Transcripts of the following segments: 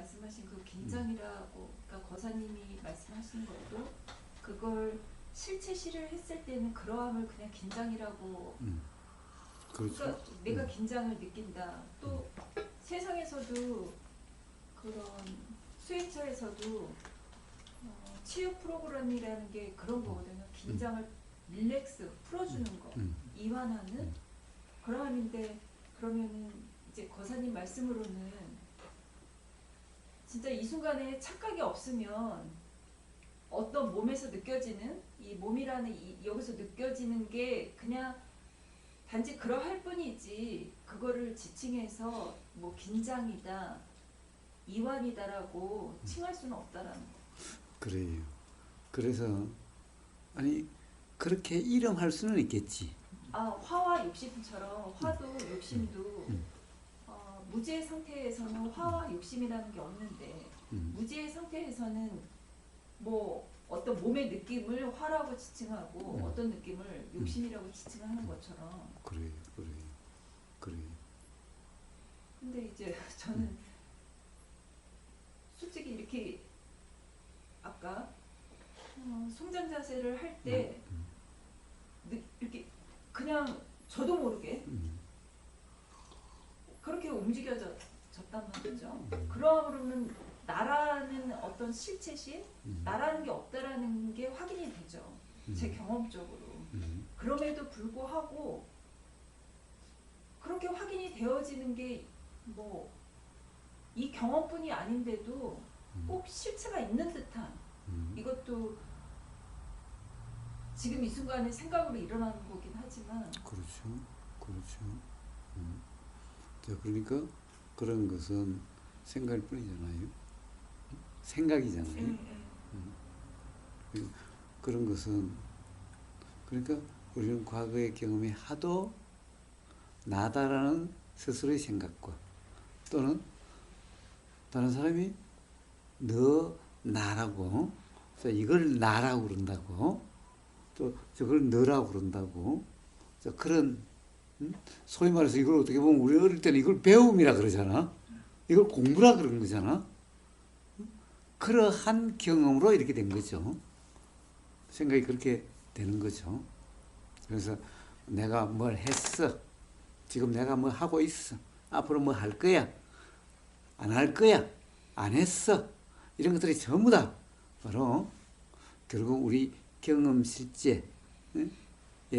말씀하신 그 긴장이라고, 그러니까 거사님이 말씀하신 것도 그걸 실체시를 했을 때는 그러함을 그냥 긴장이라고. 그렇죠. 그러니까 내가 긴장을 느낀다. 또 세상에서도 그런 수행처에서도 치유 프로그램이라는 게 그런 거거든요. 긴장을 릴렉스 풀어주는 거, 이완하는 그러함인데, 그러면은 이제 거사님 말씀으로는 진짜 이 순간에 착각이 없으면 어떤 몸에서 느껴지는 이 몸이라는 여기서 느껴지는 게 그냥 단지 그러할 뿐이지, 그거를 지칭해서 뭐 긴장이다, 이완이다라고 칭할 수는 없다라는 거. 그래요. 그래서 아니 그렇게 이름할 수는 있겠지. 화와 욕심처럼 화도 욕심도 무지의 상태에서는 화와 욕심이라는 게 없는데, 무지의 상태에서는 뭐 어떤 몸의 느낌을 화라고 지칭하고 어떤 느낌을 욕심이라고 지칭하는 것처럼. 그래요. 근데 이제 저는 솔직히 이렇게 아까 송전 자세를 할 때 이렇게 그냥 저도 모르게 그렇게 움직여졌단 말이죠. 그러면 나라는 어떤 실체시, 나라는 게 없다라는 게 확인이 되죠. 제 경험적으로. 그럼에도 불구하고 그렇게 확인이 되어지는 게 뭐 이 경험뿐이 아닌데도 꼭 실체가 있는 듯한, 이것도 지금 이 순간에 생각으로 일어나는 거긴 하지만. 그렇죠. 자, 그러니까 그런 것은 생각일 뿐이잖아요. 생각이잖아요. 그런 것은, 그러니까 우리는 과거의 경험이 하도 나다라는 스스로의 생각과, 또는 다른 사람이 너 나라고, 이걸 나라고 그런다고, 또 저걸 너라고 그런다고, 그런, 소위 말해서 이걸 어떻게 보면 우리 어릴 때는 이걸 배움이라 그러잖아. 이걸 공부라 그런 거잖아. 그러한 경험으로 이렇게 된 거죠. 생각이 그렇게 되는 거죠. 그래서 내가 뭘 했어, 지금 내가 뭐 하고 있어, 앞으로 뭐 할 거야, 안 할 거야, 안 했어, 이런 것들이 전부 다 바로 결국 우리 경험 실제에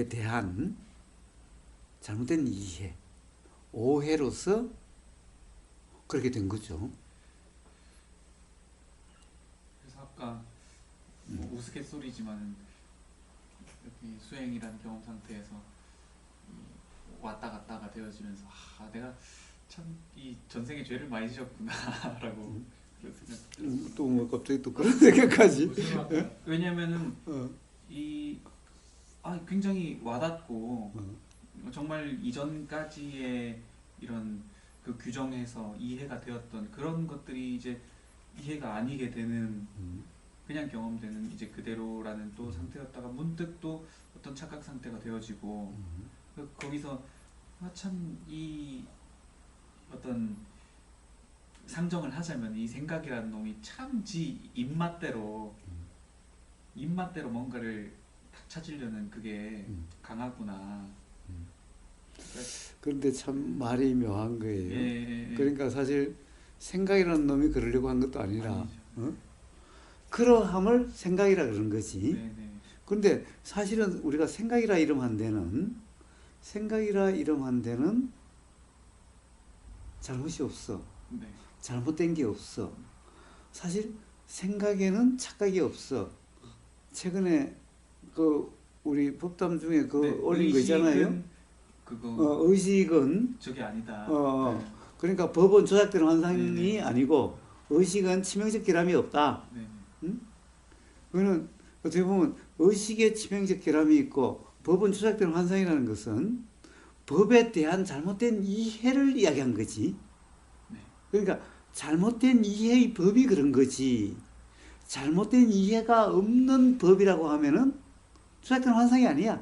대한 잘못된 이해, 오해로서 그렇게 된 거죠. 그래서 아까 뭐 우스갯소리지만 여기 수행이라는 경험 상태에서 왔다 갔다가 되어지면서 내가 참 이 전생에 죄를 많이 지었구나라고 그런 생각. 또 뭐 갑자기 또 그런 생각까지. 왜냐면은 이 굉장히 와닿고 정말 이전까지의 이런 그 규정에서 이해가 되었던 그런 것들이 이제 이해가 아니게 되는, 그냥 경험되는 이제 그대로라는 또 상태였다가 문득 또 어떤 착각 상태가 되어지고, 거기서 참 이 어떤 상정을 하자면 이 생각이라는 놈이 참 지 입맛대로 뭔가를 딱 찾으려는 그게 강하구나. 그런데 참 말이 묘한 거예요. 예. 그러니까 사실 생각이라는 놈이 그러려고 한 것도 아니라, 그러함을 생각이라 그러는 거지. 네네. 그런데 사실은 우리가 생각이라 이름한 데는 잘못이 없어. 네. 잘못된 게 없어. 사실 생각에는 착각이 없어. 최근에 그 우리 법담 중에 그 네, 올린 거 있잖아요. 그거 의식은 저게 아니다. 네. 그러니까 법은 조작되는 환상이 네네. 아니고 의식은 치명적 결함이 없다. 네. 그거는 어떻게 보면 의식에 치명적 결함이 있고 법은 조작되는 환상이라는 것은 법에 대한 잘못된 이해를 이야기한 거지. 네. 그러니까 잘못된 이해의 법이 그런 거지. 잘못된 이해가 없는 법이라고 하면은 조작된 환상이 아니야.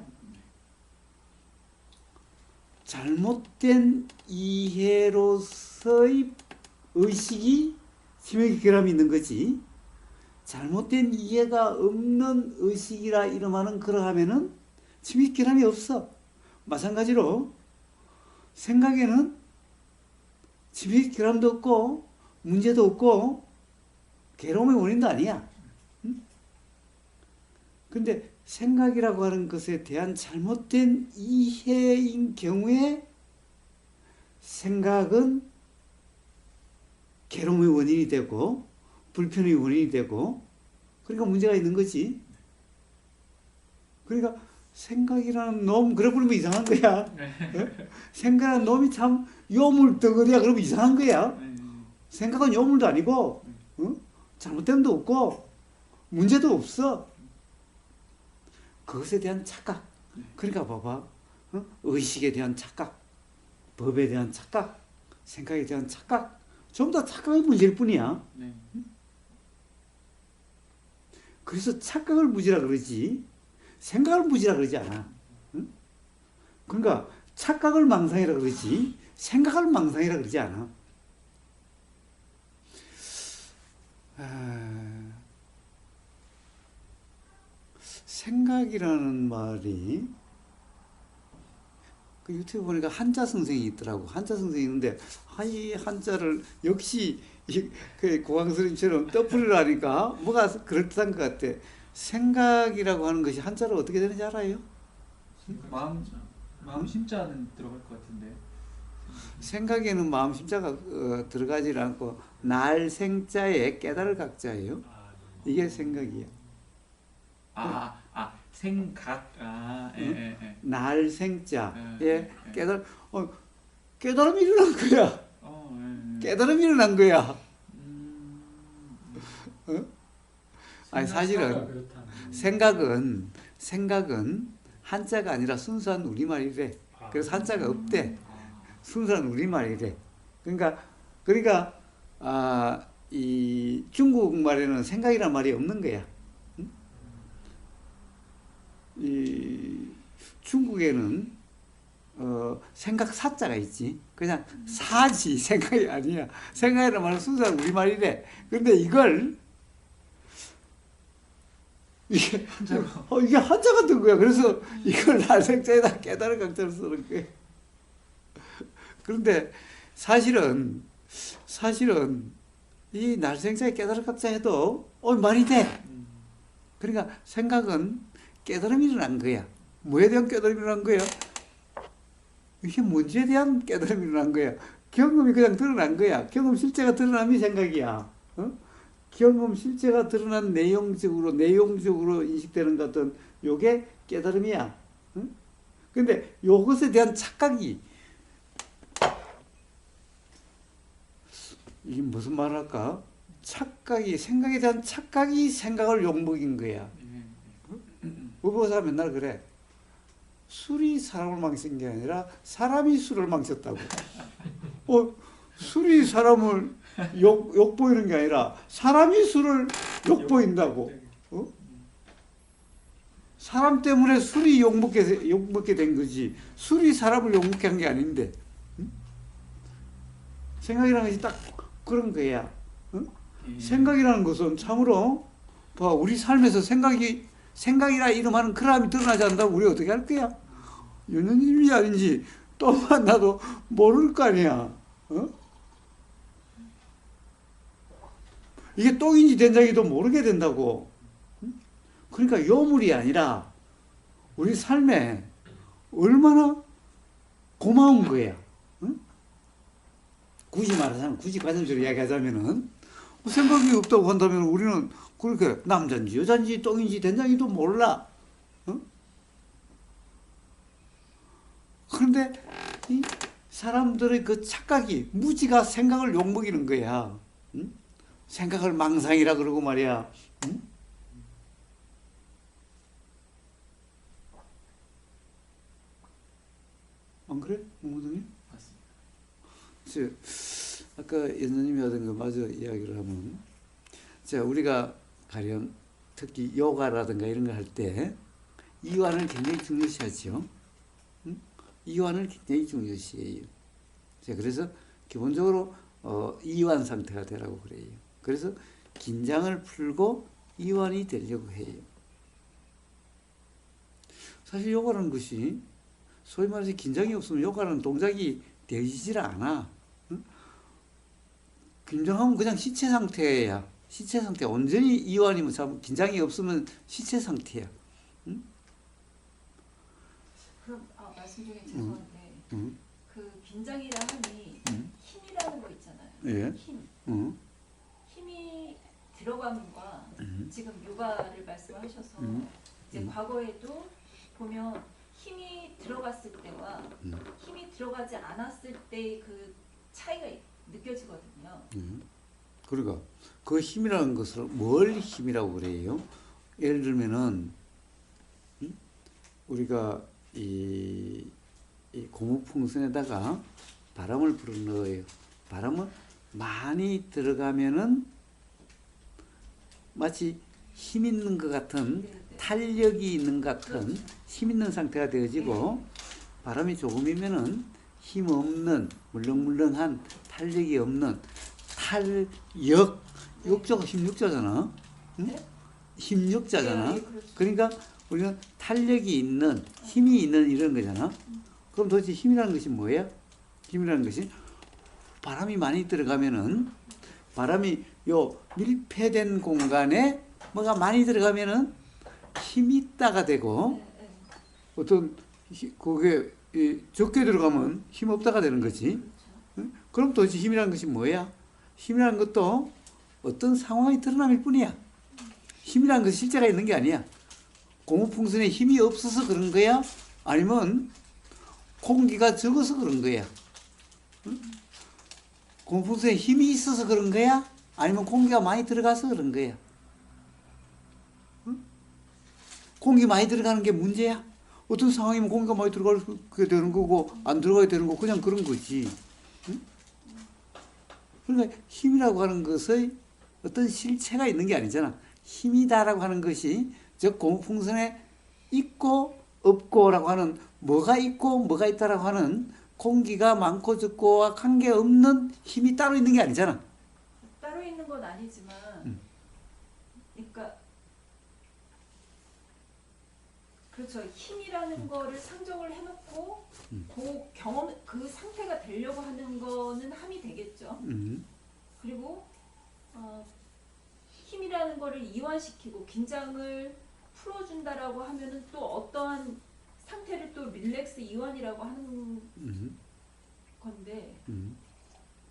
잘못된 이해로서의 의식이 치명적 결함이 있는 거지. 잘못된 이해가 없는 의식이라 이름하는 그러하면은 치명적 결함이 없어. 마찬가지로 생각에는 치명적 결함도 없고 문제도 없고 괴로움의 원인도 아니야. 응? 근데 생각이라고 하는 것에 대한 잘못된 이해인 경우에 생각은 괴로움의 원인이 되고 불편의 원인이 되고 그러니까 문제가 있는 거지. 그러니까 생각이라는 놈 그래 부르면 이상한 거야. 어? 생각이라는 놈이 참 요물덩어리야 그러면 이상한 거야. 생각은 요물도 아니고 어? 잘못됨도 없고 문제도 없어. 그것에 대한 착각. 그러니까 봐봐. 어? 의식에 대한 착각, 법에 대한 착각, 생각에 대한 착각. 전부 다 착각의 문제일 뿐이야. 네. 그래서 착각을 무지라 그러지 생각을 무지라 그러지 않아. 응? 그러니까 착각을 망상이라 그러지 생각을 망상이라 그러지 않아. 생각이라는 말이 그 유튜브 보니까 한자 선생이 있더라고. 한자 선생이 있는데 이 한자를 역시 그 고강스님처럼 떠풀이를 하니까 뭐가 그럴듯한 것 같아. 생각이라고 하는 것이 한자로 어떻게 되는지 알아요? 마음 심자는 들어갈 것 같은데. 생각에는 마음 심자가 들어가지 않고 날 생자에 깨달을 각자예요. 이게 생각이에요. 생각. 날 생자에 예. 깨달음이 일어난 거야. 깨달음이 일어난 거야. 어? 아니 사실은 생각은 한자가 아니라 순수한 우리말이래. 그래서 한자가 없대. 순수한 우리말이래. 그러니까 이 중국 말에는 생각이란 말이 없는 거야. 응? 이 중국에는 생각 사자가 있지. 그냥 사지 생각이 아니야. 생각이란 말은 순수한 우리말이래. 근데 이걸 이게 한자 같은 거야. 그래서 이걸 날생자에다 깨달은 각자로 쓰는 거야. 그런데 사실은 이 날생자에 깨달은 각자 해도 말이 돼. 그러니까 생각은 깨달음이 일어난 거야. 뭐에 대한 깨달음이 일어난 거야? 이게 뭔지에 대한 깨달음이 일어난 거야. 경험이 그냥 드러난 거야. 경험 실체가 드러남이 생각이야. 경험 실체가 드러난 내용적으로 인식되는 것은 요게 깨달음이야. 근데 요것에 대한 착각이 이게 무슨 말 할까? 생각에 대한 착각이 생각을 욕먹인 거야. 의보사 맨날 그래. 술이 사람을 망친 게 아니라 사람이 술을 망쳤다고. 술이 사람을 욕보이는 게 아니라 사람이 술을 욕보인다고. 사람 때문에 술이 욕먹게 된 거지. 술이 사람을 욕먹게 한 게 아닌데. 생각이라는 것이 딱 그런 거야. 생각이라는 것은 참으로 우리 삶에서 생각이라 이름하는 그람이 드러나지 않는다고 우리 어떻게 할 거야? 연연님이 아닌지 또 만나도 모를 거 아니야. 이게 똥인지 된장인지도 모르게 된다고. 그러니까 요물이 아니라 우리 삶에 얼마나 고마운 거야. 굳이 가정적으로 이야기하자면은 생각이 없다고 한다면 우리는 그렇게 남자인지 여자인지 똥인지 된장인지도 몰라. 그런데 이 사람들의 그 착각이 무지가 생각을 욕먹이는 거야. 생각을 망상이라 그러고 말이야. 안 그래? 홍무동님? 맞습니다. 아까 연주님이 하던 거 마저 이야기를 하면, 우리가 가령 특히 요가라든가 이런 거 할 때 이완을 굉장히 중요시하죠. 이완을 굉장히 중요시해요. 그래서 기본적으로 이완 상태가 되라고 그래요. 그래서 긴장을 풀고 이완이 되려고 해요. 사실 요가라는 것이 소위 말해서 긴장이 없으면 요가라는 동작이 되지질 않아. 응? 긴장하면 그냥 시체 상태야. 시체 상태. 온전히 이완이면 참 긴장이 없으면 시체 상태야. 응? 그럼 말씀 중에 죄송한데 응? 그 긴장이라 하니 응? 힘이라는 거 있잖아요. 예. 힘. 응? 힘이 들어감과 응? 지금 요가를 말씀하셔서 음. 이제 과거에도 보면 힘이 들어갔을 때와 힘이 들어가지 않았을 때의 그 차이가 느껴지거든요. 그러니까 그 힘이라는 것을 뭘 힘이라고 그래요? 예를 들면은 우리가 이 고무풍선에다가 바람을 불어 넣어요. 바람은 많이 들어가면은 마치 힘 있는 것 같은 네, 네. 탄력이 있는 것 같은 그렇죠. 힘 있는 상태가 되어지고 바람이 조금이면은 힘 없는 물렁물렁한 탄력이 없는 탄력 육조가 힘육자잖아. 응? 네? 힘육자잖아. 네, 그렇죠. 그러니까 우리는 탄력이 있는 힘이 있는 이런 거잖아. 그럼 도대체 힘이라는 것이 뭐야? 힘이라는 것이 바람이 많이 들어가면은 바람이 요 밀폐된 공간에 뭐가 많이 들어가면은 힘이 있다가 되고 네, 네. 어떤 그게 적게 들어가면 힘 없다가 되는 거지. 그렇죠. 응? 그럼 도대체 힘이라는 것이 뭐야? 힘이라는 것도 어떤 상황이 드러남일 뿐이야. 힘이라는 것이 실제가 있는 게 아니야. 고무풍선에 힘이 없어서 그런 거야? 아니면 공기가 적어서 그런 거야? 응? 고무풍선에 힘이 있어서 그런 거야? 아니면 공기가 많이 들어가서 그런 거야? 응? 공기 많이 들어가는 게 문제야? 어떤 상황이면 공기가 많이 들어가게 되는 거고 안 들어가게 되는 거 그냥 그런 거지. 응? 그러니까 힘이라고 하는 것의 어떤 실체가 있는 게 아니잖아. 힘이다라고 하는 것이 즉 고무풍선에 있고 없고라고 하는 뭐가 있고 뭐가 있다라고 하는 공기가 많고 적고와 관계없는 힘이 따로 있는 게 아니잖아. 따로 있는 건 아니지만, 그러니까 그렇죠. 힘이라는 거를 상정을 해놓고 그 경험, 그 상태가 되려고 하는 거는 함이 되겠죠. 그리고 힘이라는 거를 이완시키고 긴장을 풀어준다라고 하면은 또 어떠한 상태를 또 릴렉스 이완이라고 하는 건데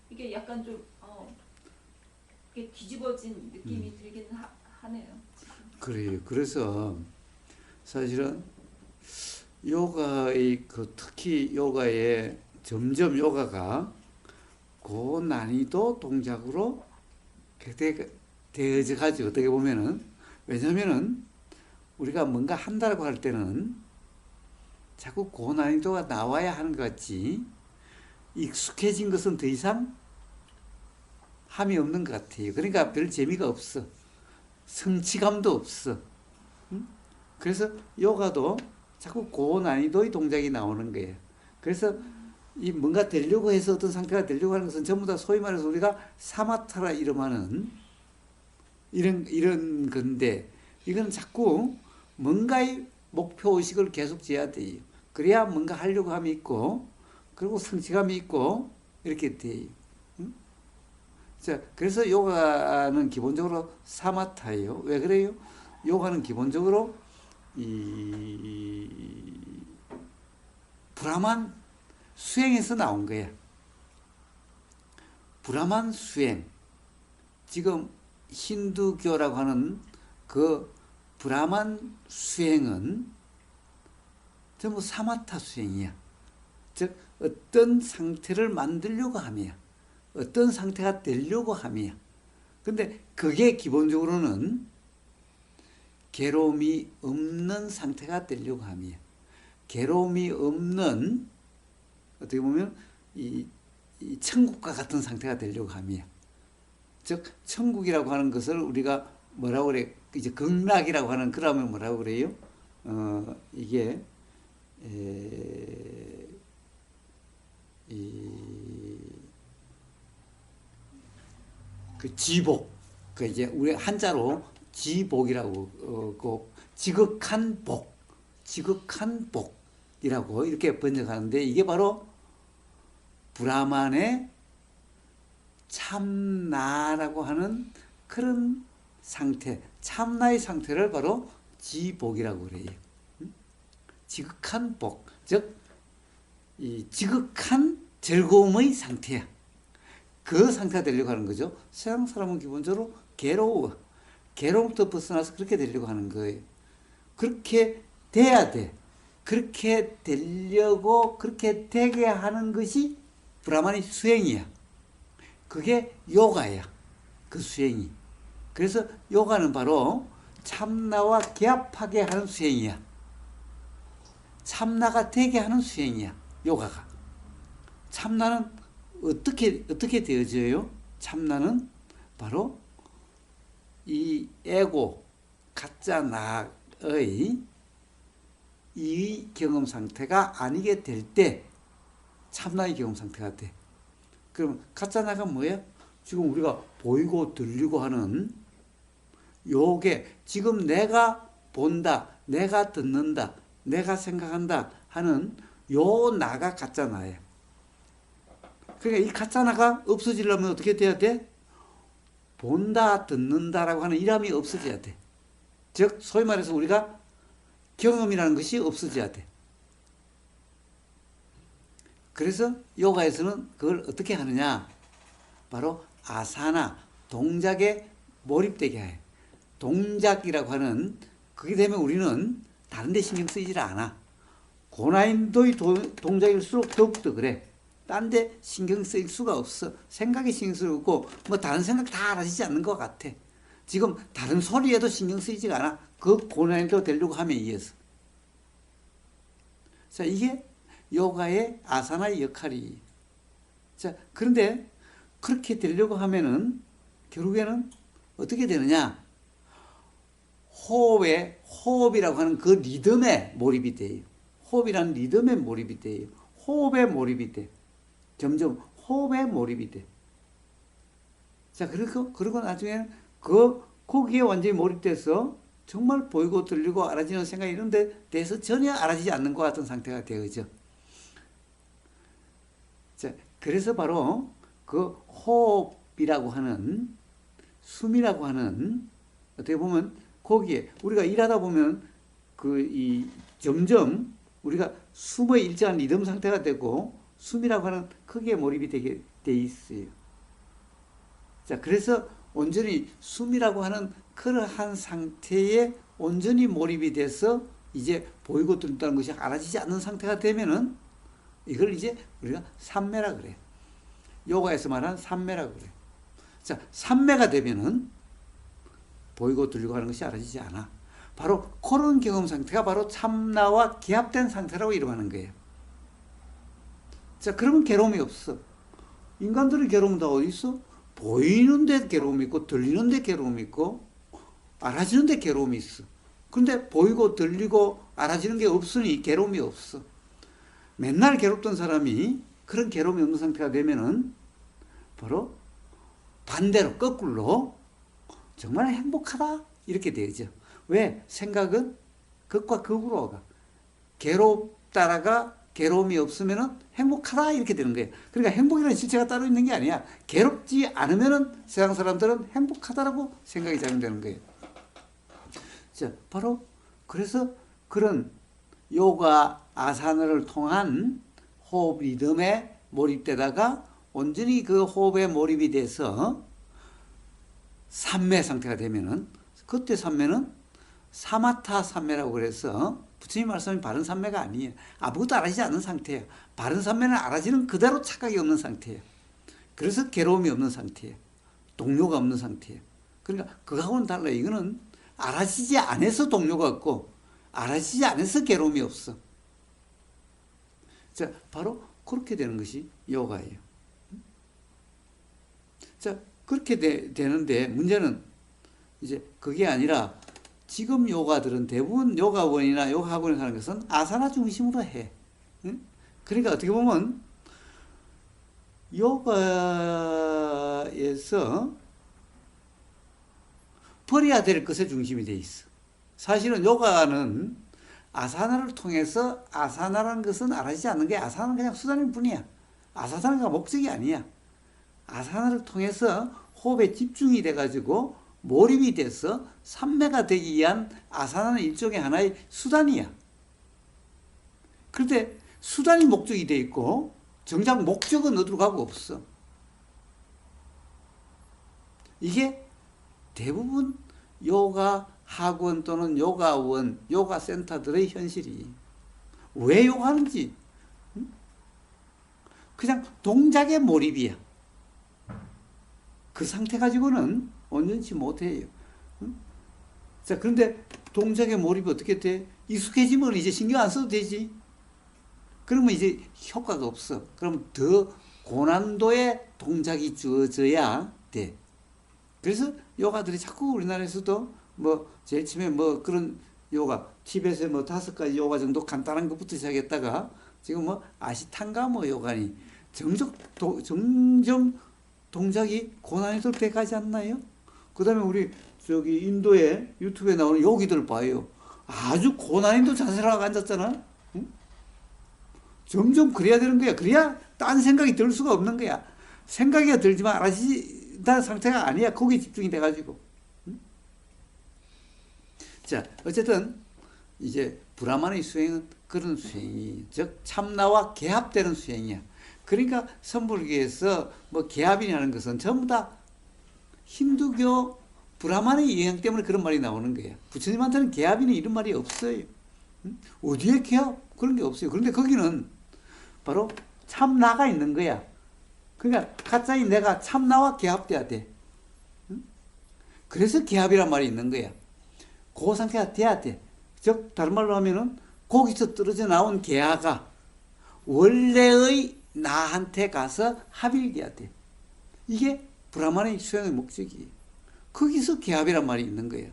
이게 약간 좀 이게 뒤집어진 느낌이 들긴 하네요. 지금. 그래요. 그래서 사실은 요가의 특히 요가에 점점 요가가 고난이도 동작으로 되어져 가지고 어떻게 보면은 왜냐면은 우리가 뭔가 한다고 할 때는 자꾸 고난이도가 나와야 하는 것 같지 익숙해진 것은 더 이상 함이 없는 것 같아요. 그러니까 별 재미가 없어. 성취감도 없어. 응? 그래서 요가도 자꾸 고난이도의 동작이 나오는 거예요. 그래서 이 뭔가 되려고 해서 어떤 상태가 되려고 하는 것은 전부 다 소위 말해서 우리가 사마타라 이름하는 이런 건데 이건 자꾸 뭔가의 목표 의식을 계속 지어야 돼요. 그래야 뭔가 하려고 함이 있고 그리고 성취감이 있고 이렇게 돼요. 응? 자, 그래서 요가는 기본적으로 사마타예요. 왜 그래요? 요가는 기본적으로 이 브라만 수행에서 나온 거야. 브라만 수행. 지금 힌두교라고 하는 그 브라만 수행은 전부 사마타 수행이야. 즉 어떤 상태를 만들려고 함이야. 어떤 상태가 되려고 함이야. 근데 그게 기본적으로는 괴로움이 없는 상태가 되려고 함이야. 괴로움이 없는 어떻게 보면 이 천국과 같은 상태가 되려고 함이야. 즉 천국이라고 하는 것을 우리가 뭐라고 그래? 이제 극락이라고 하는 그러면 뭐라고 그래요? 이게 그 지복 그 이제 우리 한자로 지복이라고 그 지극한 복, 지극한 복이라고 이렇게 번역하는데 이게 바로 브라만의 참나라고 하는 그런 상태, 참나의 상태를 바로 지복이라고 그래요. 지극한 복, 즉 이 지극한 즐거움의 상태야. 그 상태가 되려고 하는 거죠. 서양 사람은 기본적으로 괴로워. 괴로움부터 벗어나서 그렇게 되려고 하는 거예요. 그렇게 돼야 돼. 그렇게 되려고 그렇게 되게 하는 것이 브라만의 수행이야. 그게 요가야. 그 수행이. 그래서 요가는 바로 참나와 개합하게 하는 수행이야. 참나가 되게 하는 수행이야. 요가가. 참나는 어떻게 되어져요? 참나는 바로 이 에고, 가짜 나의 이 경험 상태가 아니게 될 때 참나의 경험 상태가 돼. 그럼 가짜 나가 뭐야? 지금 우리가 보이고 들리고 하는 요게 지금 내가 본다, 내가 듣는다, 내가 생각한다 하는 요 나가 가짜 나야. 그러니까 이 가짜 나가 없어지려면 어떻게 돼야 돼? 본다, 듣는다라고 하는 이람이 없어져야 돼. 즉 소위 말해서 우리가 경험이라는 것이 없어져야 돼. 그래서 요가에서는 그걸 어떻게 하느냐? 바로 아사나, 동작에 몰입되게 해. 동작이라고 하는 그게 되면 우리는 다른 데 신경 쓰이질 않아. 고난이도의 동작일수록 더욱더 그래. 딴 데 신경 쓰일 수가 없어. 생각에 신경 쓰이고 뭐 다른 생각 다 알아지지 않는 것 같아. 지금 다른 소리에도 신경 쓰이지가 않아. 그 고난이도 되려고 함에 의해서. 자, 이게 요가의 아사나의 역할이. 자, 그런데 그렇게 되려고 하면은 결국에는 어떻게 되느냐? 호흡이라고 하는 그 리듬에 몰입이 돼요. 호흡이라는 리듬에 몰입이 돼요. 호흡에 몰입이 돼. 점점 호흡에 몰입이 돼. 자, 그리고 나중에는 거기에 완전히 몰입돼서 정말 보이고 들리고 알아지는 생각이 이런 데 대해서 전혀 알아지지 않는 것 같은 상태가 되어져. 자, 그래서 바로 그 호흡이라고 하는, 숨이라고 하는, 어떻게 보면 거기에 우리가 일하다 보면 점점 우리가 숨의 일정한 리듬 상태가 되고 숨이라고 하는 크기에 몰입이 되게 돼 있어요. 자, 그래서 온전히 숨이라고 하는 그러한 상태에 온전히 몰입이 돼서 이제 보이고 들린다는 것이 알아지지 않는 상태가 되면은 이걸 이제 우리가 삼매라 그래. 요가에서 말하는 삼매라 그래. 자, 삼매가 되면은 보이고 들리고 하는 것이 알아지지 않아. 바로 그런 경험 상태가 바로 참나와 기합된 상태라고 이름하는 거예요. 자, 그러면 괴로움이 없어. 인간들의 괴로움은 다 어디 있어? 보이는데 괴로움이 있고 들리는데 괴로움이 있고 알아지는데 괴로움이 있어. 그런데 보이고 들리고 알아지는 게 없으니 괴로움이 없어. 맨날 괴롭던 사람이 그런 괴로움이 없는 상태가 되면은 바로 반대로 거꾸로 정말 행복하다 이렇게 되죠. 왜? 생각은 극과 극으로 가. 괴롭다라가 괴로움이 없으면은 행복하다 이렇게 되는 거예요. 그러니까 행복이라는 실체가 따로 있는 게 아니야. 괴롭지 않으면은 세상 사람들은 행복하다라고 생각이 작용되는 거예요. 자, 바로 그래서 그런 요가 아사나를 통한 호흡 리듬에 몰입되다가 온전히 그 호흡에 몰입이 돼서 삼매 상태가 되면은 그때 삼매는 사마타 삼매라고 그래서 부처님 말씀이 바른 삼매가 아니에요. 아무것도 알아지지 않는 상태예요. 바른 삼매는 알아지는 그대로 착각이 없는 상태예요. 그래서 괴로움이 없는 상태예요. 동요가 없는 상태예요. 그러니까 그거하고는 달라요. 이거는 알아지지 않아서 동요가 없고 알아지지 않아서 괴로움이 없어. 자, 바로 그렇게 되는 것이 요가예요. 자, 그렇게 되는데 문제는 이제 그게 아니라 지금 요가들은 대부분 요가원이나 요가학원에 가는 것은 아사나 중심으로 해. 응? 그러니까 어떻게 보면 요가에서 버려야 될 것에 중심이 돼 있어. 사실은 요가는 아사나를 통해서 아사나라는 것은 알아지지 않는 게 아사나는 그냥 수단일 뿐이야. 아사나가 목적이 아니야. 아사나를 통해서 호흡에 집중이 돼가지고 몰입이 돼서 삼매가 되기 위한 아사나는 일종의 하나의 수단이야. 그런데 수단이 목적이 돼 있고 정작 목적은 어디로 가고 없어. 이게 대부분 요가 학원 또는 요가원, 요가 센터들의 현실이. 왜 요가하는지 그냥 동작에 몰입이야. 그 상태 가지고는 온전치 못해요. 자, 그런데 동작에 몰입이 어떻게 돼? 익숙해지면 이제 신경 안 써도 되지. 그러면 이제 효과가 없어. 그럼 더 고난도의 동작이 주어져야 돼. 그래서 요가들이 자꾸 우리나라에서도 뭐 제일 처음에 뭐 그런 요가 팁에서 뭐 5가지 요가 정도 간단한 것부터 시작했다가 지금 뭐 아시탄가 뭐 요가니 점점 동작이 고난이도 돼 가지 않나요? 그 다음에 우리 저기 인도에 유튜브에 나오는 요기들 봐요. 아주 고난이도 자세를 하고 앉았잖아. 응? 점점 그래야 되는 거야. 그래야 딴 생각이 들 수가 없는 거야. 생각이 들지만 알아지는 상태가 아니야. 거기에 집중이 돼가지고. 응? 자, 어쨌든 이제 브라만의 수행은 그런 수행이, 즉 참나와 개합되는 수행이야. 그러니까 선불교에서 뭐 개합이라는 것은 전부 다 힌두교 브라만의 영향 때문에 그런 말이 나오는 거예요. 부처님한테는 개합이는 이런 말이 없어요. 응? 어디에 개합? 그런 게 없어요. 그런데 거기는 바로 참나가 있는 거야. 그러니까 가짜인 내가 참나와 개합돼야 돼. 응? 그래서 개합이란 말이 있는 거야. 그 상태가 돼야 돼. 즉 다른 말로 하면은 거기서 떨어져 나온 개화가 원래의 나한테 가서 합일돼야 돼. 이게 브라만의 수행의 목적이에요. 거기서 개합이란 말이 있는 거예요.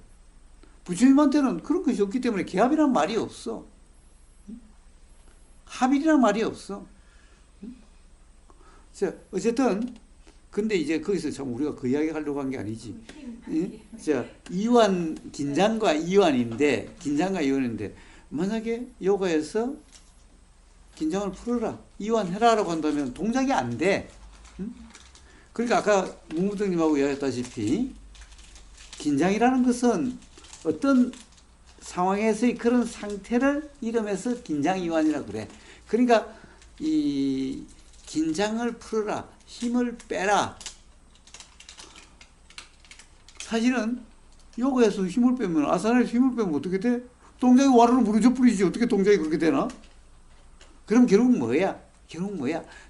부처님한테는 그런 것이 없기 때문에 개합이란 말이 없어. 합일이란 말이 없어. 자, 어쨌든 근데 이제 거기서 참 우리가 그 이야기 하려고 한 게 아니지. 자, 긴장과 이완인데 만약에 요가에서 긴장을 풀어라, 이완해라라고 한다면 동작이 안 돼. 응? 그러니까 아까 문무등님하고 이야기했다시피 긴장이라는 것은 어떤 상황에서의 그런 상태를 이름해서 긴장 이완이라고 그래. 그러니까 이 긴장을 풀어라, 힘을 빼라. 사실은 요가에서 힘을 빼면, 아사나에서 힘을 빼면 어떻게 돼? 동작이 와르르 무너져 버리지. 어떻게 동작이 그렇게 되나? 그럼 결국 뭐야?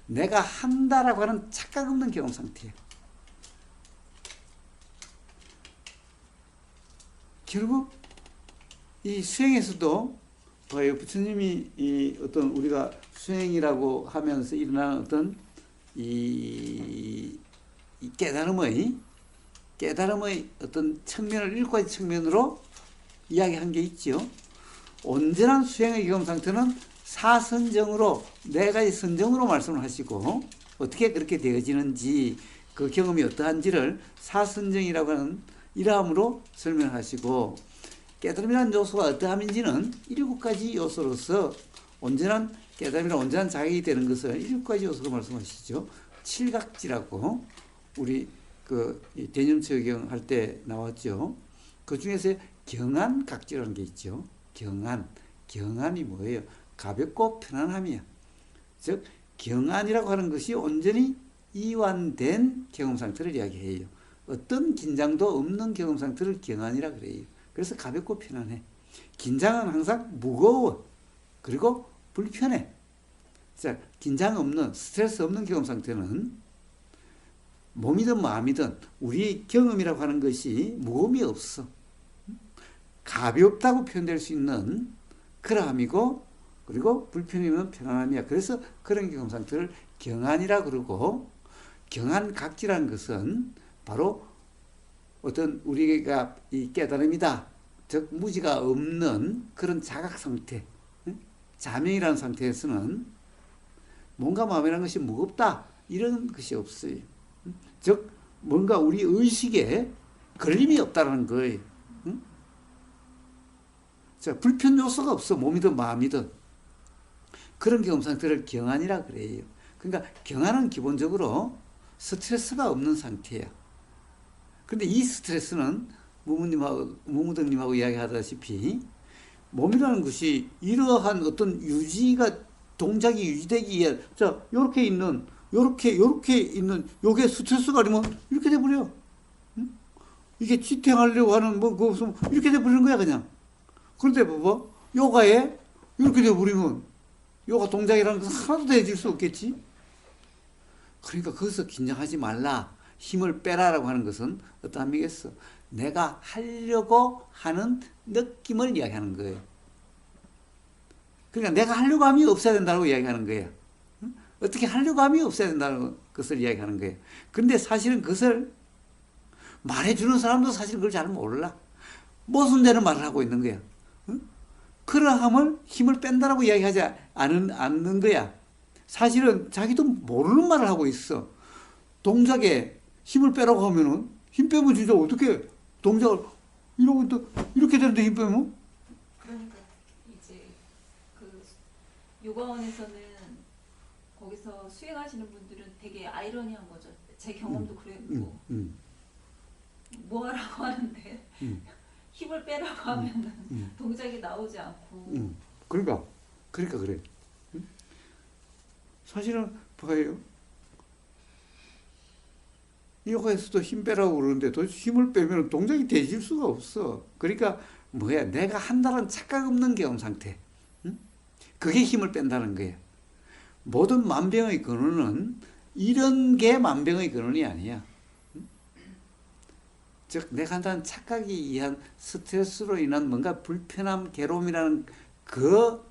내가 한다라고 하는 착각 없는 경험 상태야. 결국 이 수행에서도 봐요. 부처님이 이 어떤 우리가 수행이라고 하면서 일어나는 어떤 이 깨달음의 어떤 측면을 7가지 측면으로 이야기한 게 있죠. 온전한 수행의 경험 상태는 사선정으로 4가지 선정으로 말씀을 하시고 어떻게 그렇게 되어지는지 그 경험이 어떠한지를 사선정이라고 하는 이러함으로 설명하시고 깨달음이라는 요소가 어떠함인지는 7가지 요소로서 온전한 깨달음이란 온전한 자격이 되는 것을 7가지 요소로 말씀하시죠. 칠각지라고 우리 그 대념처경 할 때 나왔죠. 그 중에서 경안각지라는 게 있죠. 경안이 뭐예요? 가볍고 편안함이야. 즉 경안이라고 하는 것이 온전히 이완된 경험 상태를 이야기해요. 어떤 긴장도 없는 경험 상태를 경안이라 그래요. 그래서 가볍고 편안해. 긴장은 항상 무거워. 그리고 불편해. 자, 긴장 없는, 스트레스 없는 경험 상태는 몸이든 마음이든 우리 경험이라고 하는 것이 무거움이 없어. 가볍다고 표현될 수 있는 그러함이고, 그리고 불편이면 편안함이야. 그래서 그런 경험 상태를 경안이라 그러고, 경안각지라는 것은 바로 어떤 우리가 이 깨달음이다, 즉 무지가 없는 그런 자각 상태, 자명이라는 상태에서는 뭔가 마음이라는 것이 무겁다 이런 것이 없어요. 즉 뭔가 우리 의식에 걸림이 없다는 거예요. 응? 자, 불편 요소가 없어. 몸이든 마음이든. 그런 경험 상태를 경안이라 그래요. 그러니까 경안은 기본적으로 스트레스가 없는 상태야. 근데 이 스트레스는 무무등님하고 이야기하다시피 몸이라는 것이 이러한 어떤 유지가 동작이 유지되기 위해 자 요렇게 있는 요게 스트레스가 아니면 이렇게 돼버려. 응? 이게 지탱하려고 하는 뭐 그거 없으면 이렇게 돼버리는 거야 그냥. 그런데 봐봐 요가에 이렇게 돼버리면 요가 동작이라는 것은 하나도 돼질 수 없겠지. 그러니까 거기서 긴장하지 말라. 힘을 빼라라고 하는 것은 어떤 의미겠어? 내가 하려고 하는 느낌을 이야기하는 거예요. 그러니까 내가 하려고 함이 없어야 된다고 이야기하는 거예요. 응? 어떻게 하려고 함이 없어야 된다는 것을 이야기하는 거예요. 근데 사실은 그것을 말해주는 사람도 사실 그걸 잘 몰라. 모순되는 말을 하고 있는 거야. 응? 그러함을 힘을 뺀다라고 이야기하지 않는 거야. 사실은 자기도 모르는 말을 하고 있어. 동작에 힘을 빼라고 하면은 힘 빼면 진짜 어떻게 동작을 이러고 또 이렇게 되는데 힘 빼면? 그러니까 이제 그 요가원에서는 거기서 수행하시는 분들은 되게 아이러니한 거죠. 제 경험도 그랬고 뭐 하라고 하는데 힘을 빼라고 하면은 동작이 나오지 않고 그러니까 그래. 사실은 봐요. 요가에서도 힘 빼라고 그러는데 도대체 힘을 빼면 동작이 되질 수가 없어. 그러니까 뭐야? 내가 한다는 착각 없는 경험 상태. 응? 그게 힘을 뺀다는 거야. 모든 만병의 근원은 이런 게 만병의 근원이 아니야. 응? 즉 내가 한다는 착각이 의한 스트레스로 인한 뭔가 불편함, 괴로움이라는 그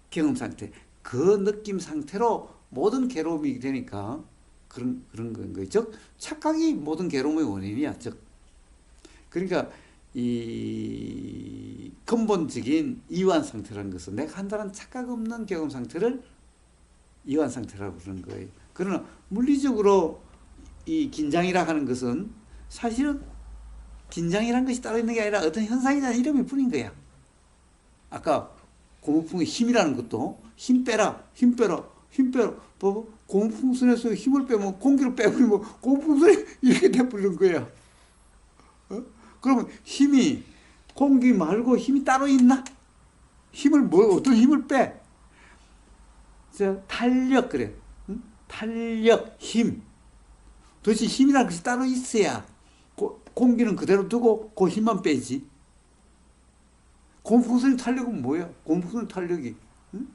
경험 상태, 그 느낌 상태로 모든 괴로움이 되니까 그런 건 거예요. 즉 착각이 모든 괴로움의 원인이야. 즉 그러니까 이 근본적인 이완 상태라는 것은 내가 한다는 착각 없는 경험 상태를 이완 상태라고 그러는 거예요. 그러나 물리적으로 이 긴장이라 하는 것은 사실은 긴장이라는 것이 따로 있는 게 아니라 어떤 현상이라는 이름일 뿐인 거야. 아까 고무풍의 힘이라는 것도 힘 빼라. 봐봐. 고무풍선에서 힘을 빼면 공기를 빼버리면 고무풍선이 이렇게 돼버리는 거야. 어? 그러면 힘이 공기 말고 힘이 따로 있나? 어떤 힘을 빼? 탄력 그래. 응? 탄력, 힘. 도대체 힘이라는 것이 따로 있어야 공기는 그대로 두고 그 힘만 빼지. 고무풍선의 탄력은 뭐야? 고무풍선의 탄력이 응?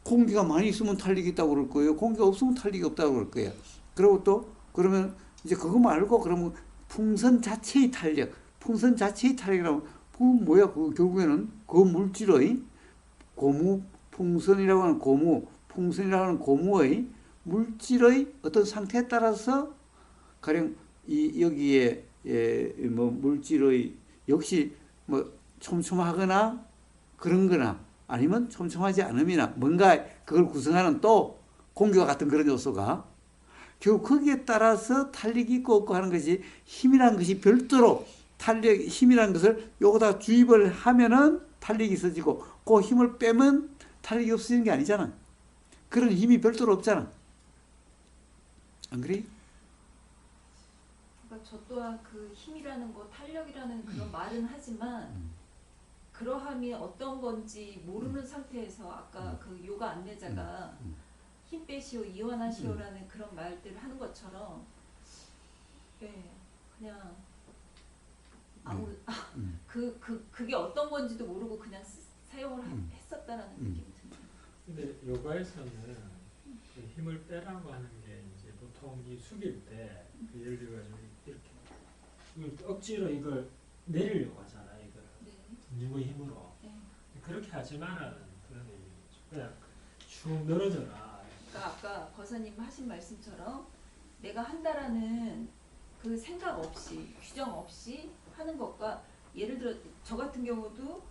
공기가 많이 있으면 탄력이 있다고 그럴 거예요. 공기가 없으면 탄력이 없다고 그럴 거예요. 그리고 또 그러면 이제 그거 말고 그러면 풍선 자체의 탄력이라면 그건 뭐야? 그 결국에는 그 물질의 풍선이라고 하는 풍선이라고 하는 고무의 물질의 어떤 상태에 따라서 가령 여기에 뭐 물질의 역시 뭐 촘촘하거나 그런 거나 아니면 촘촘하지 않음이나 뭔가 그걸 구성하는 또 공기와 같은 그런 요소가 결국 거기에 따라서 탄력이 있고 없고 하는 것이 힘이라는 것이 별도로 힘이라는 것을 요거다 주입을 하면은 탄력이 있어지고 그 힘을 빼면 탄력이 없어지는 게 아니잖아. 그런 힘이 별도로 없잖아. 안 그래? 그러니까 저 또한 그 힘이라는 거, 탄력이라는 그런 말은 하지만 그러함이 어떤 건지 모르는 상태에서 아까 그 요가 안내자가 힘 빼시오, 이완하시오라는 그런 말들을 하는 것처럼 그냥 그게 어떤 건지도 모르고 그냥 사용을 했었다라는 느낌이 듭니다. 근데 요가에서는 그 힘을 빼라고 하는 게 이제 보통 이 숙일 때 그 예를 들어가지고 이렇게 억지로 이걸 내리려고 하잖아요. 이걸 누구 힘으로 그렇게 하지만은 그런 얘기죠. 그냥 쭉 늘어져라. 그러니까 아까 거사님 하신 말씀처럼 내가 한다라는 그 생각 없이 규정 없이 하는 것과 예를 들어 저 같은 경우도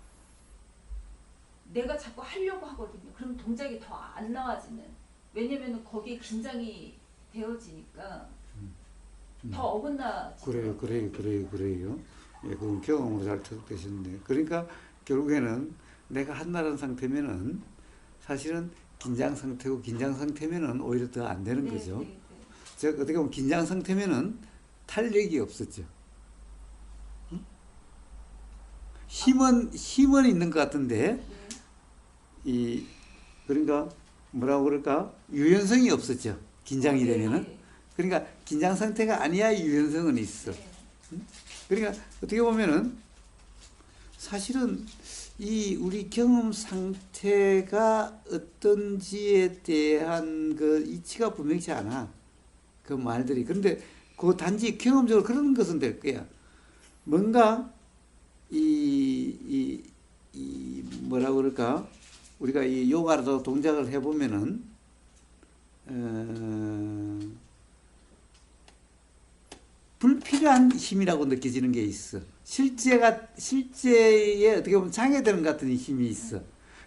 내가 자꾸 하려고 하거든요. 그럼 동작이 더 안 나와지는. 왜냐면 거기에 긴장이 되어지니까 더 어긋나. 그래요. 예, 그건 경험으로 잘 터득되셨네요. 그러니까 결국에는 내가 한나라는 상태면은 사실은 긴장 상태고 긴장 상태면은 오히려 더 안 되는 거죠. 네. 즉 어떻게 보면 긴장 상태면은 탄력이 없었죠. 응? 힘은 있는 것 같은데 네. 이 그러니까 뭐라고 그럴까 유연성이 없었죠. 긴장이 네, 되면은. 네. 그러니까 긴장 상태가 아니야 유연성은 있어. 네. 그러니까 어떻게 보면은 사실은 이 우리 경험 상태가 어떤지에 대한 그 이치가 분명치 않아. 그 말들이. 그런데 그 단지 경험적으로 그런 것은 될 거야. 뭔가 이 뭐라 그럴까? 우리가 이 요가라도 동작을 해보면은 불필요한 힘이라고 느껴지는 게 있어. 실제에 어떻게 보면 장애되는 것 같은 힘이 있어.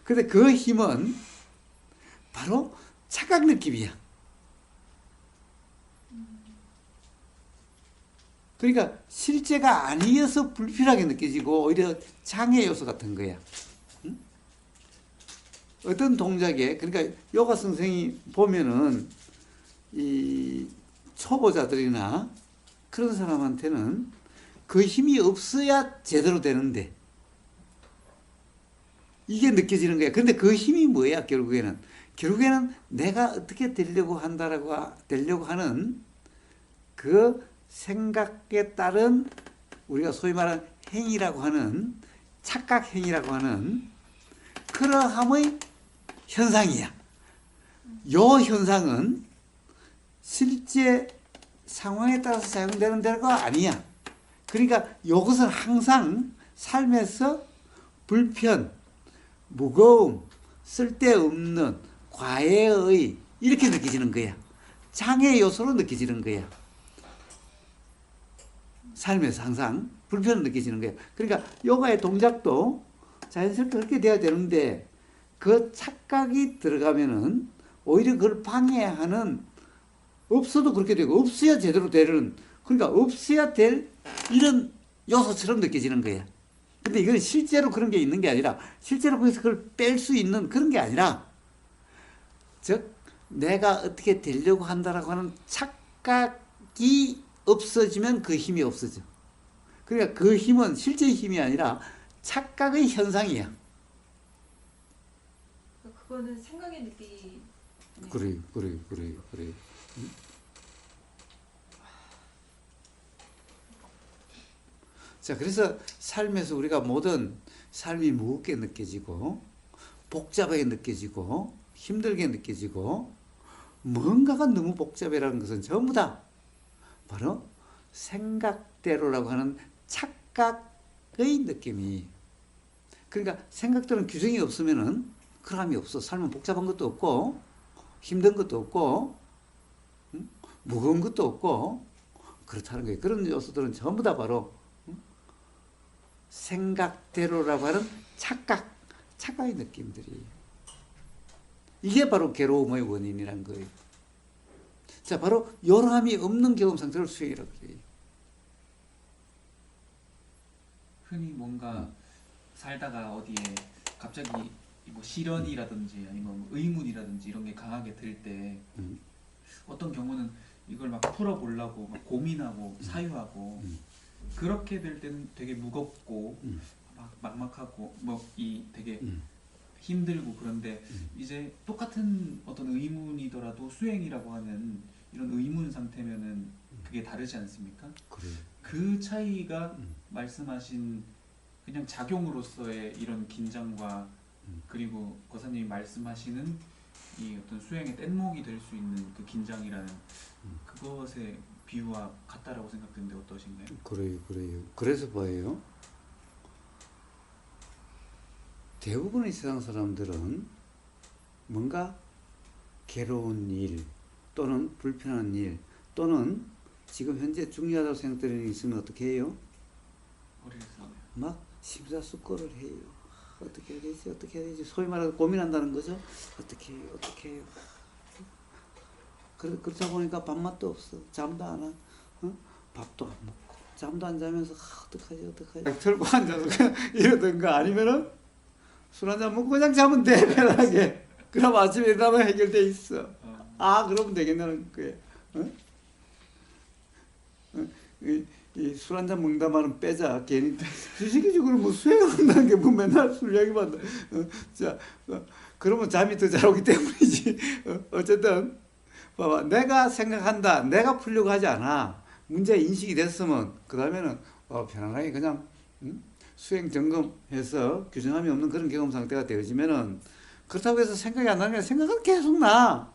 근데 그 힘은 바로 착각 느낌이야. 그러니까 실제가 아니어서 불필요하게 느껴지고 오히려 장애 요소 같은 거야. 응? 어떤 동작에 그러니까 요가 선생이 보면은 이 초보자들이나 그런 사람한테는 그 힘이 없어야 제대로 되는데 이게 느껴지는 거야. 그런데 그 힘이 뭐야? 결국에는 내가 어떻게 되려고 하는 그 생각에 따른 우리가 소위 말하는 행위라고 하는 착각 행위라고 하는 그러함의 현상이야. 요 현상은 실제 상황에 따라서 작용되는 데가 아니야. 그러니까 이것은 항상 삶에서 불편, 무거움, 쓸데없는 과해의 이렇게 느껴지는 거야. 장애 요소로 느껴지는 거야. 삶에서 항상 불편을 느껴지는 거야. 그러니까 요가의 동작도 자연스럽게 그렇게 돼야 되는데 그 착각이 들어가면은 오히려 그걸 방해하는 없어도 그렇게 되고 없어야 제대로 되는 그러니까 없어야 될 이런 요소처럼 느껴지는 거야. 근데 이건 실제로 그런 게 있는 게 아니라 실제로 거기서 그걸 뺄 수 있는 그런 게 아니라 즉 내가 어떻게 되려고 한다라고 하는 착각이 없어지면 그 힘이 없어져. 그러니까 그 힘은 실제의 힘이 아니라 착각의 현상이야. 그거는 생각의 느낌. 그래요. 자, 그래서 삶에서 우리가 모든 삶이 무겁게 느껴지고 복잡하게 느껴지고 힘들게 느껴지고 뭔가가 너무 복잡해라는 것은 전부 다 바로 생각대로라고 하는 착각의 느낌이. 그러니까 생각대로는 규정이 없으면은 그람이 없어. 삶은 복잡한 것도 없고 힘든 것도 없고 무거운 것도 없고 그렇다는 거예요. 그런 요소들은 전부 다 바로 생각대로라고 하는 착각의 느낌들이. 이게 바로 괴로움의 원인이란 거예요. 자, 바로 요람이 없는 경험 상태를 수행이라고 해요. 흔히 뭔가 살다가 어디에 갑자기 뭐 시련이라든지 아니면 뭐 의문이라든지 이런 게 강하게 들 때 어떤 경우는 이걸 막 풀어보려고 막 고민하고 사유하고 그렇게 될 때는 되게 무겁고 막 막막하고 뭐 이 되게 힘들고 그런데 이제 똑같은 어떤 의문이더라도 수행이라고 하는 이런 의문 상태면은 그게 다르지 않습니까? 그래요. 그 차이가 말씀하신 그냥 작용으로서의 이런 긴장과 그리고 거사님이 말씀하시는 이 어떤 수행의 뗏목이 될 수 있는 그 긴장이라는 그것의 비유와 같다라고 생각되는데 어떠신가요? 그래요. 그래서 봐요. 대부분의 세상 사람들은 뭔가 괴로운 일 또는 불편한 일 또는 지금 현재 중요하다고 생각되는 일이 있으면 어떻게 해요? 머리를 써요. 막 심사숙고를 해요. 어떻게 해야 되지? 소위 말해서 고민한다는 거죠. 어떻게 해요? 그러다 보니까 밥맛도 없어. 잠도 안 와. 밥도 안 먹고 잠도 안 자면서 어떡하지 털고 앉아서 그냥 이러든가 아니면은 술 한잔 먹고 그냥 자면 돼 편하게. 그럼 아침에 일어나면 해결돼 있어. 아 그러면 되겠냐는 거예요. 어? 술 한잔 먹다 말은 빼자. 괜히 주식이적으로 뭐 수행한다는 게 뭐 맨날 술 이야기만 자 그러면 잠이 더 잘 오기 때문이지. 어쨌든 봐봐 내가 생각한다. 내가 풀려고 하지 않아. 문제 인식이 됐으면 그 다음에는 편안하게 그냥 수행 점검해서 규정함이 없는 그런 경험 상태가 되어지면은 그렇다고 해서 생각이 안 나는 게 아니라 생각은 계속 나.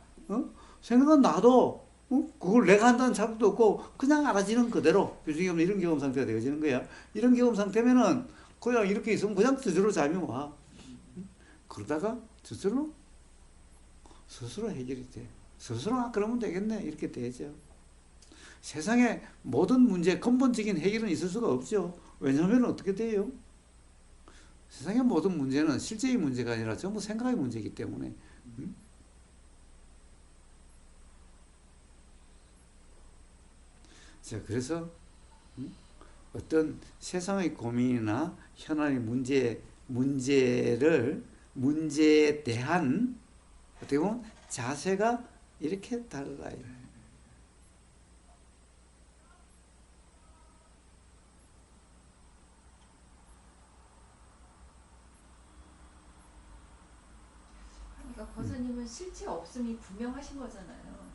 생각은 나도 그걸 내가 한다는 자극도 없고 그냥 알아지는 그대로 규정이 없는 이런 경험 상태가 되어지는 거야. 이런 경험 상태면은 그냥 이렇게 있으면 그냥 스스로 잠이 와. 그러다가 스스로 해결이 돼. 스스로 그러면 되겠네 이렇게 되죠. 세상에 모든 문제 근본적인 해결은 있을 수가 없죠. 왜냐하면 어떻게 돼요? 세상의 모든 문제는 실제의 문제가 아니라 전부 생각의 문제이기 때문에. 자, 그래서 어떤 세상의 고민이나 현안의 문제에 대한 어떻게 보면 자세가 이렇게 달라요. 그러니까 거사님은 실체 없음이 분명하신 거잖아요.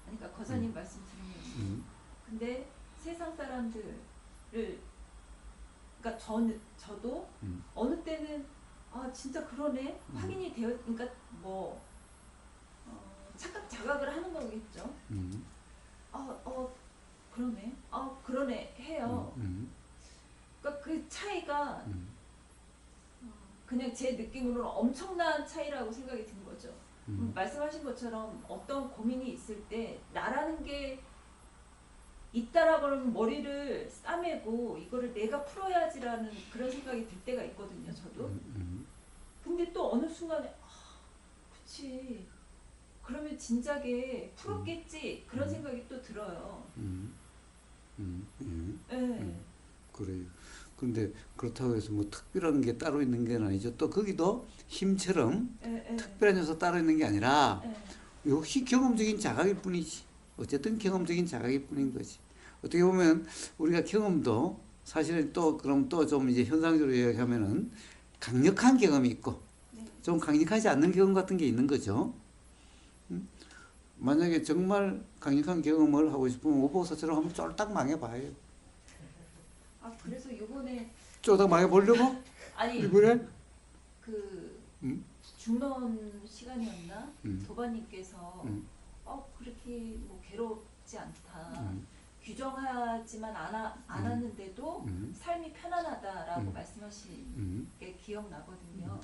그러니까 거사님 말씀 들으면 근데 세상 사람들을 그러니까 저도 어느 때는 아 진짜 그러네 확인이 되어 그러니까 뭐 착각 자각을 하는 거겠죠. 그러네 그러네 해요. 그러니까 그 차이가 그냥 제 느낌으로는 엄청난 차이라고 생각이 든 거죠. 말씀하신 것처럼 어떤 고민이 있을 때 나라는 게 있다라고 하면 머리를 싸매고 이거를 내가 풀어야지라는 그런 생각이 들 때가 있거든요. 저도. 근데 또 어느 순간에 그치 그러면 진작에 풀었겠지 그런 생각이 또 들어요. 네. 그래요. 근데 그렇다고 해서 뭐 특별한 게 따로 있는 게 아니죠. 또 거기도 힘처럼 특별한 요소 따로 있는 게 아니라 역시 경험적인 자각일 뿐이지. 어쨌든 경험적인 자각일 뿐인 거지. 어떻게 보면 우리가 경험도 사실은 또 그럼 또 좀 이제 현상적으로 이야기하면은 강력한 경험이 있고 좀 강력하지 않는 경험 같은 게 있는 거죠. 만약에 정말 강력한 경험을 하고 싶으면 오보사처럼 한번 쫄딱 망해봐요. 그래서 요번에 쫄딱 망해보려고? 아니 이번에? 그 중론 시간이었나? 도반님께서 그렇게 뭐 괴롭지 않다. 규정하지만 않았는데도 삶이 편안하다라고 말씀하신 게 기억나거든요.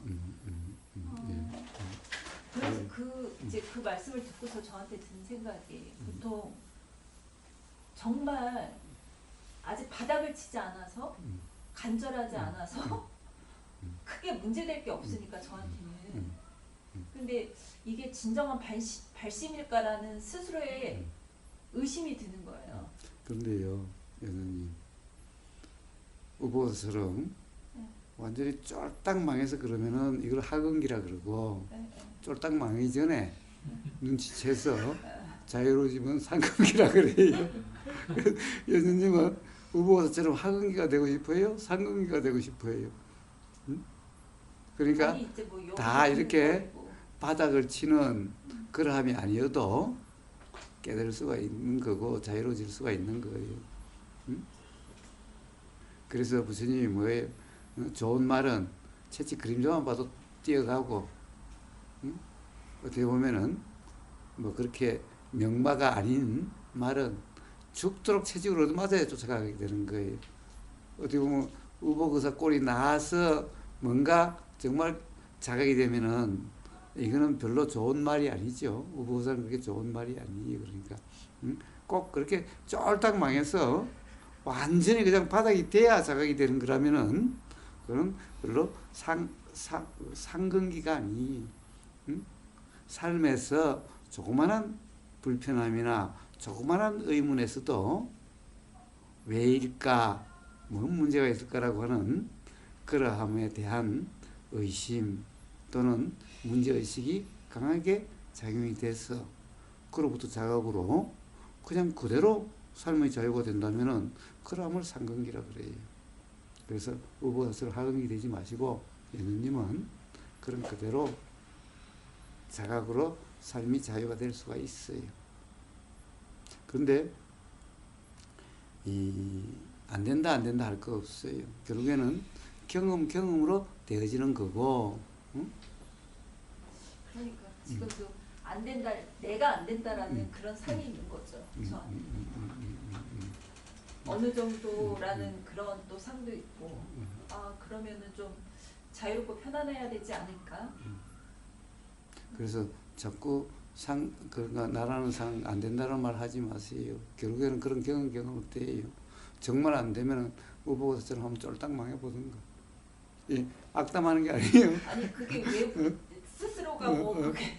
그래서 이제 그 말씀을 듣고서 저한테 든 생각이 보통 정말 아직 바닥을 치지 않아서 간절하지 않아서 크게 문제될 게 없으니까 저한테는. 근데 이게 진정한 발심일까라는 스스로의 의심이 드는 거예요. 그런데요, 여사님, 우보처럼 완전히 쫄딱 망해서 그러면은 이걸 하근기라 그러고 쫄딱 망하기 전에 눈치채서 자유로워지면 상근기라 그래요. 여사님은 우보처럼 하근기가 되고 싶어요? 상근기가 되고 싶어요? 그러니까 뭐 다 이렇게 바닥을 치는 그러함이 아니어도 깨달을 수가 있는 거고 자유로워질 수가 있는 거예요. 그래서 부처님이 뭐예요? 좋은 말은 채찍 그림자만 봐도 뛰어가고 어떻게 보면은 뭐 그렇게 명마가 아닌 말은 죽도록 채찍으로 얻어맞아야 쫓아가게 되는 거예요. 어떻게 보면 우보거사 꼴이 나서 뭔가 정말 자각이 되면은 이거는 별로 좋은 말이 아니죠. 우보거사는 그렇게 좋은 말이 아니에요. 그러니까 꼭 그렇게 쫄딱 망해서 완전히 그냥 바닥이 돼야 자각이 되는 거라면은 그건 별로 상근기가 아니. 삶에서 조그마한 불편함이나 조그마한 의문에서도 왜일까? 뭔 문제가 있을까라고 하는 그러함에 대한 의심 또는 문제의식이 강하게 작용이 돼서 그로부터 자각으로 그냥 그대로 삶의 자유가 된다면은 그러함을 상근기라 그래요. 그래서 의보다스를 하근기 되지 마시고 예수님은 그런 그대로 자각으로 삶이 자유가 될 수가 있어요. 그런데 안 된다 할 거 없어요. 결국에는 경험으로 되어지는 거고, 응? 그러니까 지금도 안 된다, 내가 안 된다라는 그런 상이 있는 거죠. 저한테. 어느 정도라는 그런 또 상도 있고, 아 그러면은 좀 자유롭고 편안해야 되지 않을까? 그래서 자꾸 그러니까 나라는 상 안 된다는 말 하지 마세요. 결국에는 그런 경험을 돼요. 정말 안 되면은 의보다처럼 한번 쫄딱 망해보든가. 악담하는 게 아니에요. 아니 그게 왜 스스로가 뭐 그게